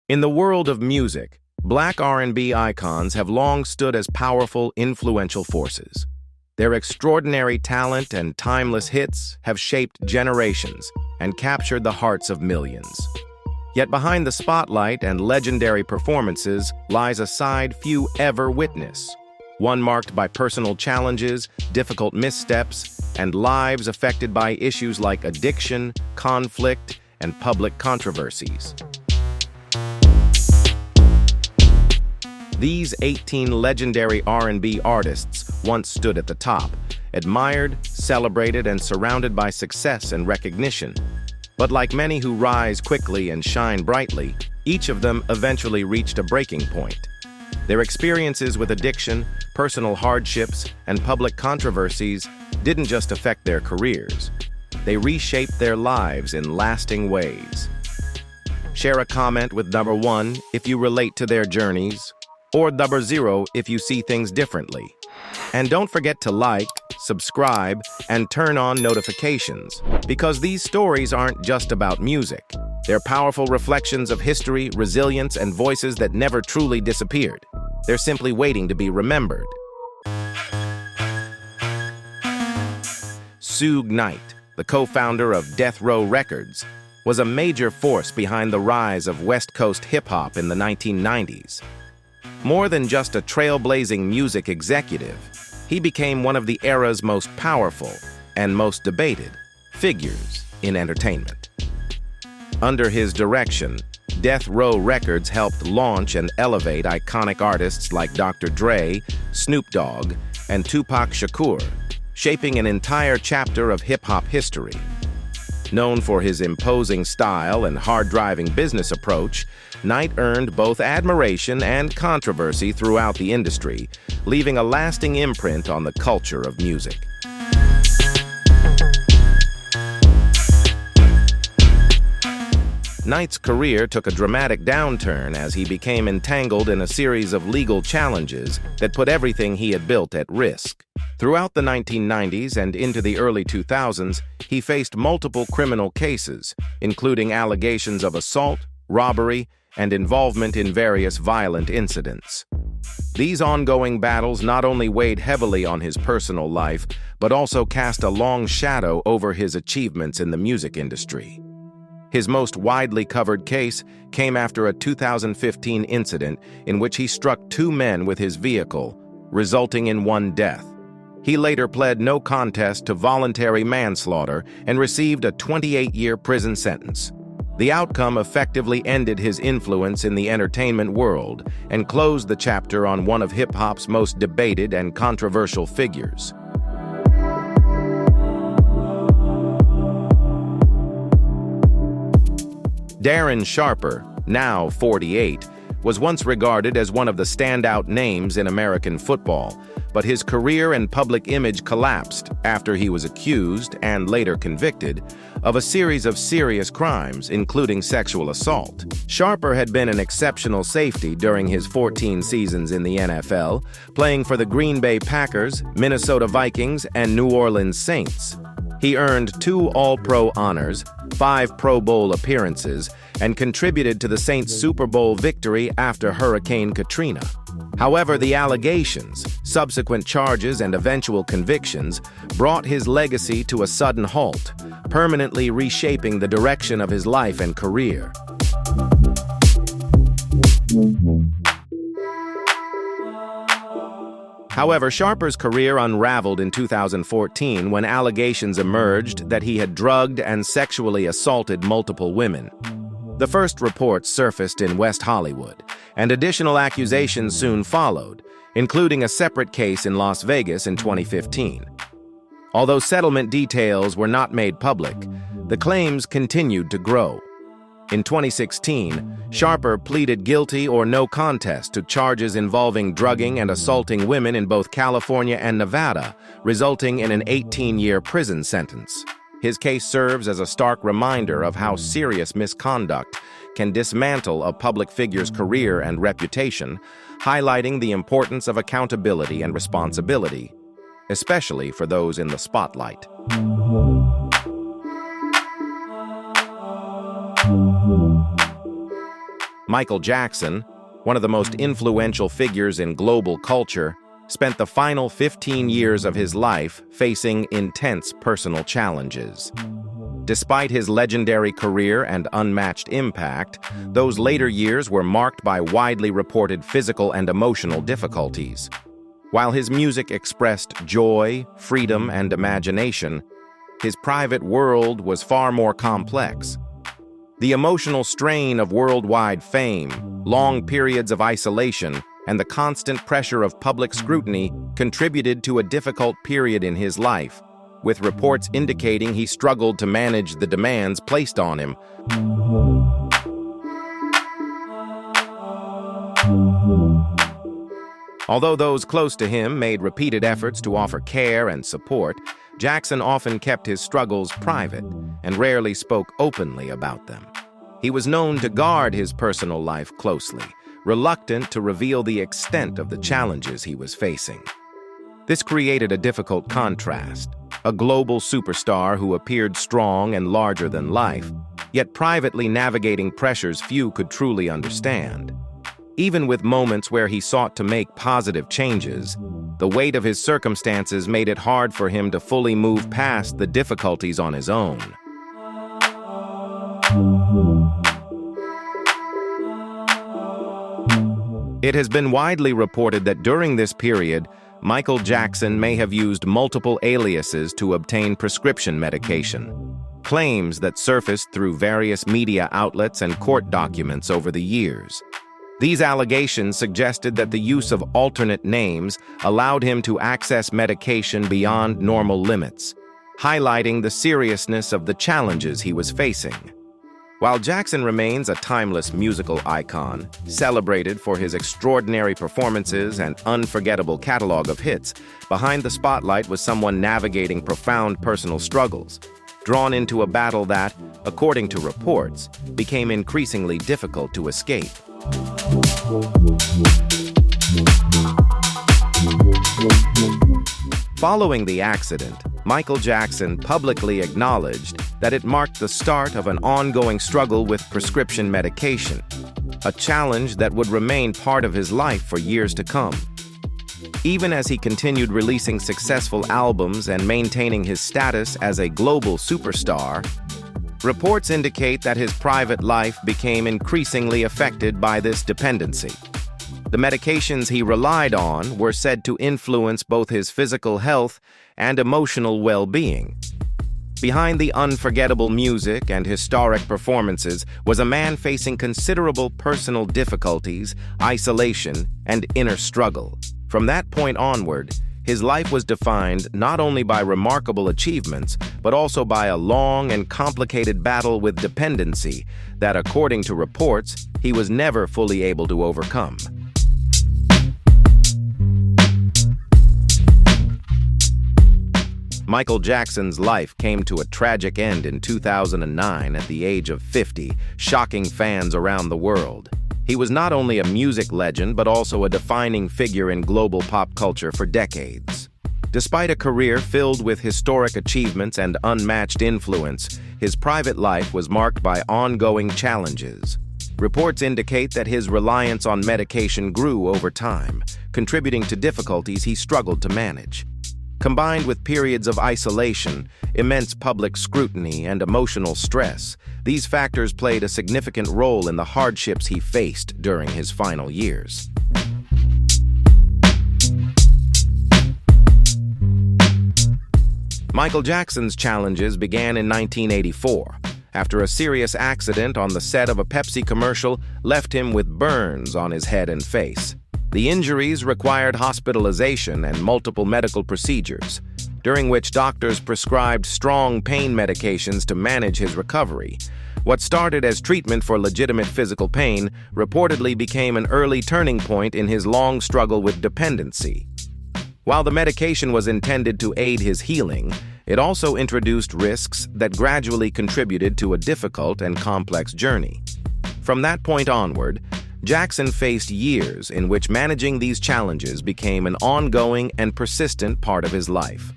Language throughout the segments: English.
In the world of music, Black R&B icons have long stood as powerful, influential forces. Their extraordinary talent and timeless hits have shaped generations and captured the hearts of millions. Yet behind the spotlight and legendary performances lies a side few ever witness, one marked by personal challenges, difficult missteps, and lives affected by issues like addiction, conflict, and public controversies. These 18 legendary R&B artists once stood at the top, admired, celebrated, and surrounded by success and recognition. But like many who rise quickly and shine brightly, each of them eventually reached a breaking point. Their experiences with addiction, personal hardships, and public controversies didn't just affect their careers. They reshaped their lives in lasting ways. Share a comment with number 1 if you relate to their journeys, or number 0 if you see things differently. And don't forget to like, subscribe, and turn on notifications, because these stories aren't just about music. They're powerful reflections of history, resilience, and voices that never truly disappeared. They're simply waiting to be remembered. Suge Knight, the co-founder of Death Row Records, was a major force behind the rise of West Coast hip-hop in the 1990s. More than just a trailblazing music executive, he became one of the era's most powerful and most debated figures in entertainment. Under his direction, Death Row Records helped launch and elevate iconic artists like Dr. Dre, Snoop Dogg, and Tupac Shakur, shaping an entire chapter of hip-hop history. Known for his imposing style and hard-driving business approach, Knight earned both admiration and controversy throughout the industry, leaving a lasting imprint on the culture of music. Knight's career took a dramatic downturn as he became entangled in a series of legal challenges that put everything he had built at risk. Throughout the 1990s and into the early 2000s, he faced multiple criminal cases, including allegations of assault, robbery, and involvement in various violent incidents. These ongoing battles not only weighed heavily on his personal life, but also cast a long shadow over his achievements in the music industry. His most widely covered case came after a 2015 incident in which he struck 2 men with his vehicle, resulting in 1 death. He later pled no contest to voluntary manslaughter and received a 28-year prison sentence. The outcome effectively ended his influence in the entertainment world and closed the chapter on one of hip-hop's most debated and controversial figures. Darren Sharper, now 48, was once regarded as one of the standout names in American football, but his career and public image collapsed after he was accused, and later convicted, of a series of serious crimes, including sexual assault. Sharper had been an exceptional safety during his 14 seasons in the NFL, playing for the Green Bay Packers, Minnesota Vikings, and New Orleans Saints. He earned 2 All-Pro honors, 5 Pro Bowl appearances, and contributed to the Saints' Super Bowl victory after Hurricane Katrina. However, the allegations, subsequent charges, and eventual convictions brought his legacy to a sudden halt, permanently reshaping the direction of his life and career. However, Sharper's career unraveled in 2014 when allegations emerged that he had drugged and sexually assaulted multiple women. The first reports surfaced in West Hollywood, and additional accusations soon followed, including a separate case in Las Vegas in 2015. Although settlement details were not made public, the claims continued to grow. In 2016, Sharper pleaded guilty or no contest to charges involving drugging and assaulting women in both California and Nevada, resulting in an 18-year prison sentence. His case serves as a stark reminder of how serious misconduct can dismantle a public figure's career and reputation, highlighting the importance of accountability and responsibility, especially for those in the spotlight. Michael Jackson, one of the most influential figures in global culture, spent the final 15 years of his life facing intense personal challenges. Despite his legendary career and unmatched impact, those later years were marked by widely reported physical and emotional difficulties. While his music expressed joy, freedom, and imagination, his private world was far more complex. The emotional strain of worldwide fame, long periods of isolation, and the constant pressure of public scrutiny contributed to a difficult period in his life, with reports indicating he struggled to manage the demands placed on him. Although those close to him made repeated efforts to offer care and support, Jackson often kept his struggles private and rarely spoke openly about them. He was known to guard his personal life closely, reluctant to reveal the extent of the challenges he was facing. This created a difficult contrast: a global superstar who appeared strong and larger than life, yet privately navigating pressures few could truly understand. Even with moments where he sought to make positive changes, the weight of his circumstances made it hard for him to fully move past the difficulties on his own. It has been widely reported that during this period, Michael Jackson may have used multiple aliases to obtain prescription medication, claims that surfaced through various media outlets and court documents over the years. These allegations suggested that the use of alternate names allowed him to access medication beyond normal limits, highlighting the seriousness of the challenges he was facing. While Jackson remains a timeless musical icon, celebrated for his extraordinary performances and unforgettable catalog of hits, behind the spotlight was someone navigating profound personal struggles, drawn into a battle that, according to reports, became increasingly difficult to escape. Following the accident, Michael Jackson publicly acknowledged that it marked the start of an ongoing struggle with prescription medication, a challenge that would remain part of his life for years to come. Even as he continued releasing successful albums and maintaining his status as a global superstar, reports indicate that his private life became increasingly affected by this dependency. The medications he relied on were said to influence both his physical health and emotional well-being. Behind the unforgettable music and historic performances was a man facing considerable personal difficulties, isolation, and inner struggle. From that point onward, his life was defined not only by remarkable achievements, but also by a long and complicated battle with dependency that, according to reports, he was never fully able to overcome. Michael Jackson's life came to a tragic end in 2009 at the age of 50, shocking fans around the world. He was not only a music legend, but also a defining figure in global pop culture for decades. Despite a career filled with historic achievements and unmatched influence, his private life was marked by ongoing challenges. Reports indicate that his reliance on medication grew over time, contributing to difficulties he struggled to manage. Combined with periods of isolation, immense public scrutiny, and emotional stress, these factors played a significant role in the hardships he faced during his final years. Michael Jackson's challenges began in 1984, after a serious accident on the set of a Pepsi commercial left him with burns on his head and face. The injuries required hospitalization and multiple medical procedures, during which doctors prescribed strong pain medications to manage his recovery. What started as treatment for legitimate physical pain reportedly became an early turning point in his long struggle with dependency. While the medication was intended to aid his healing, it also introduced risks that gradually contributed to a difficult and complex journey. From that point onward, Jackson faced years in which managing these challenges became an ongoing and persistent part of his life.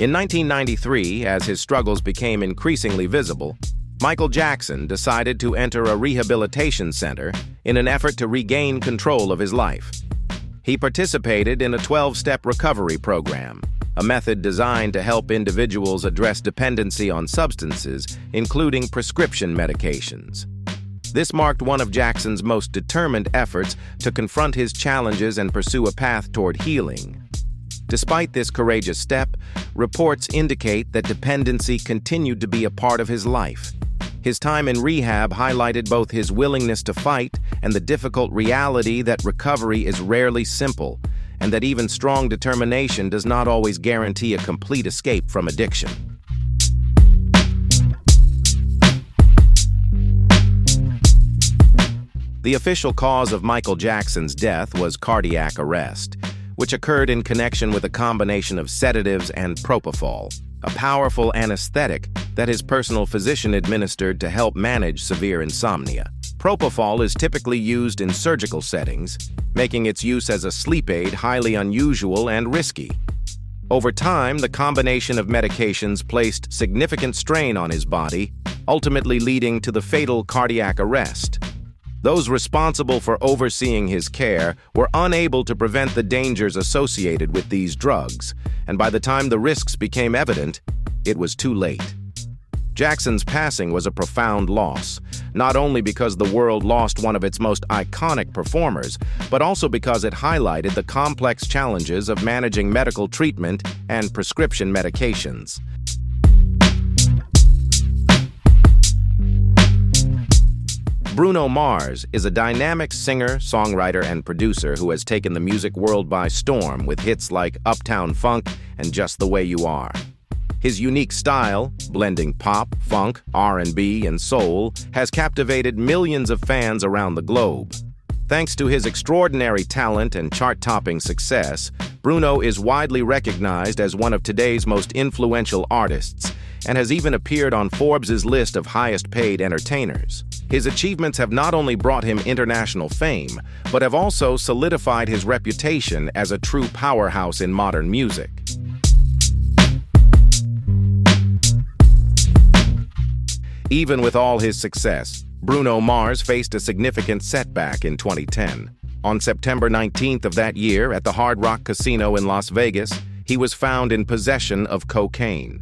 In 1993, as his struggles became increasingly visible, Michael Jackson decided to enter a rehabilitation center in an effort to regain control of his life. He participated in a 12-step recovery program, a method designed to help individuals address dependency on substances, including prescription medications. This marked one of Jackson's most determined efforts to confront his challenges and pursue a path toward healing. Despite this courageous step, reports indicate that dependency continued to be a part of his life. His time in rehab highlighted both his willingness to fight and the difficult reality that recovery is rarely simple, and that even strong determination does not always guarantee a complete escape from addiction. The official cause of Michael Jackson's death was cardiac arrest, which occurred in connection with a combination of sedatives and propofol, a powerful anesthetic that his personal physician administered to help manage severe insomnia. Propofol is typically used in surgical settings, making its use as a sleep aid highly unusual and risky. Over time, the combination of medications placed significant strain on his body, ultimately leading to the fatal cardiac arrest. Those responsible for overseeing his care were unable to prevent the dangers associated with these drugs, and by the time the risks became evident, it was too late. Jackson's passing was a profound loss, not only because the world lost one of its most iconic performers, but also because it highlighted the complex challenges of managing medical treatment and prescription medications. Bruno Mars is a dynamic singer, songwriter, and producer who has taken the music world by storm with hits like Uptown Funk and Just the Way You Are. His unique style, blending pop, funk, R&B, and soul, has captivated millions of fans around the globe. Thanks to his extraordinary talent and chart-topping success, Bruno is widely recognized as one of today's most influential artists and has even appeared on Forbes' list of highest-paid entertainers. His achievements have not only brought him international fame, but have also solidified his reputation as a true powerhouse in modern music. Even with all his success, Bruno Mars faced a significant setback in 2010. On September 19th of that year, at the Hard Rock Casino in Las Vegas, he was found in possession of cocaine.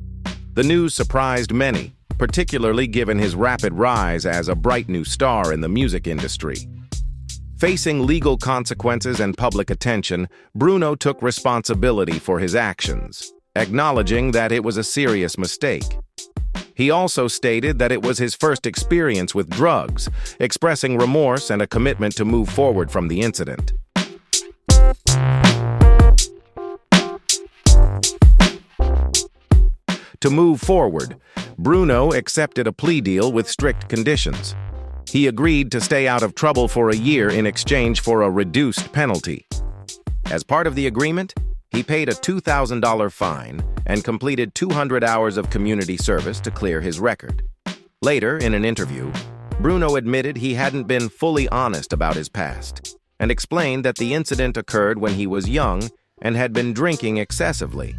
The news surprised many, particularly given his rapid rise as a bright new star in the music industry. Facing legal consequences and public attention, Bruno took responsibility for his actions, acknowledging that it was a serious mistake. He also stated that it was his first experience with drugs, expressing remorse and a commitment to move forward from the incident. To move forward, Bruno accepted a plea deal with strict conditions. He agreed to stay out of trouble for a year in exchange for a reduced penalty. As part of the agreement, he paid a $2,000 fine and completed 200 hours of community service to clear his record. Later, in an interview, Bruno admitted he hadn't been fully honest about his past and explained that the incident occurred when he was young and had been drinking excessively.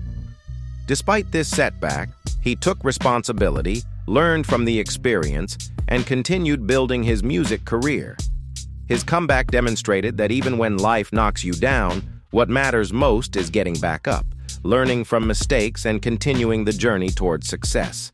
Despite this setback, he took responsibility, learned from the experience, and continued building his music career. His comeback demonstrated that even when life knocks you down, what matters most is getting back up, learning from mistakes, and continuing the journey towards success.